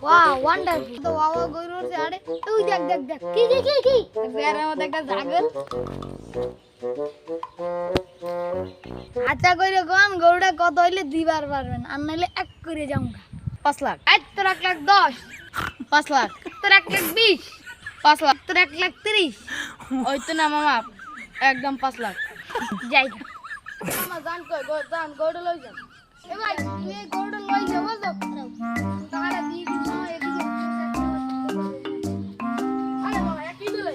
Wow, wonderful. তো বাবা গরু হচ্ছে আরে তুই দেখ দেখ দেখ কি বেড়ার মধ্যে একটা জাগর আচ্ছা কইরে কোন গরুটা কত হইলে দিবার পারবেন আর নাইলে এক করে যামগা 5 লাখ। আজ তোর 1,10,000 5 লাখ। তোর 1,20,000 5 লাখ। তোর 1,30,000 ওই তো না মামা, একদম 5 লাখ। যাই মামা জান কই গরুটা লই যান এ ভাই তুই এই গরুটা লই যাবো তো টাকাটা দিয়ে দিস না এদিকে আরে বাবা একই দিলে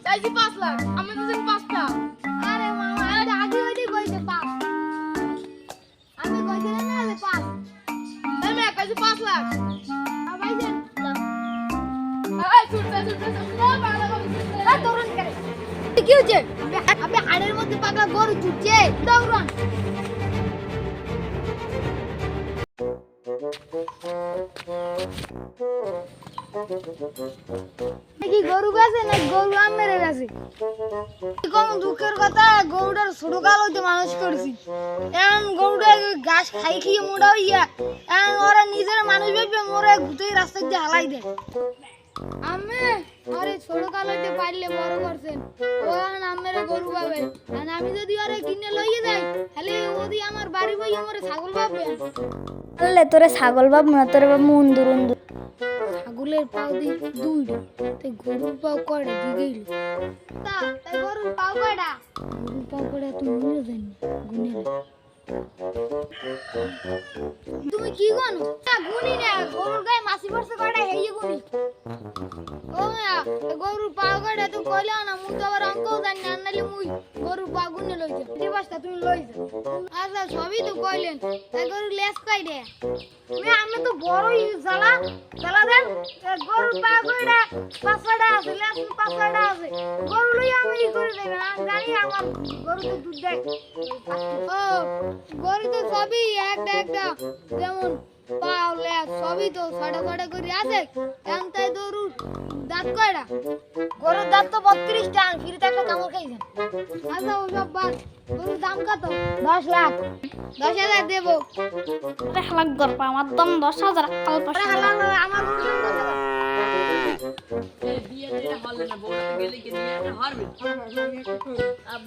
চাইছি 5 লাখ, আমি দিছেন 5টা। আরে মামা এটা আগে ওইটাই কইতে পাস আমি কইছিলাম না যে পাস আমি কাছে 5 লাখ। আর ভাই দেন এই ছুটতে পাগলা করে ছুটতে। এই দৌড়ান করে কি হচ্ছে আপনি হাড়ের মধ্যে পাগলা গরু ছুটছে দৌড়ান কি গরু গেছে না গরু আমের গেছে কম দুঃখের কথা গরুটার ছোট কাল হইতে মানুষ করছি এখন গরুটা ঘাস খাই খেয়ে মোটা হইয়া এখন ওরা নিজের মানুষ ভেবে মোরে ঘুরে রাস্তা দিয়ে হালাই দেয় আমি আরে ছোট কাল হইতে পারলে বড় করছেন ও এখন আমের গরু পাবে আর আমি যদি ওরে কিনে লইয়ে যাই তাহলে ওদি আমার বাড়ি বই আমার ছাগল পাবে আল্লে তোরে ছাগল বাপ না তোরে বাপ মুন্দুর উন্দুর ছাগলের পাও দি দুইটা তাই গরুর পাও কয়টা দিগেইল তা তাই গরুর পাও কয়টা গরুর পাও কয়টা তুই গুনে দেন গুনে দে তুমি কি গনো না গুনি না গরুর গায়ে মাছি পড়ছে কয়টা হেই গুনি ও মিয়া গরুর পাও কয়টা তুই কইলা না মুই তো আবার অঙ্কও জানি না নালে মুই গরুর পাও গুনে লই যা যে বাসটা তুমি লই যা আচ্ছা সবই তো কইলেন তাই গরুর লেজ কয়টা আমি তো বড়ই জ্বালা জ্বালা দেন গরুর পা কইরা পাঁচটা আছে লেজ পাঁচটা আছে গরু লই আমি কি করে দেব জানি আমার গরু তো দুধ দেয় ও গরু তো সবই একটা একটা যেমন পাও লেজ সবই তো ছটা ছটা করে আছে এখন তাই গরু দাঁত কয়টা গরুর দাঁত তো 32টা আর ফিরিতে একটা কামড় খাইছেন আচ্ছা ও সব বাদ গরুর দাম কত 10 লাখ 10,000 দেবো হালাক গরপা আমার দম 10,000 কাল পাশে আমার গরুর দাম কত এই বিয়ে দিলে হল না, বউটা গেলে কি নিয়ে হারবে। আর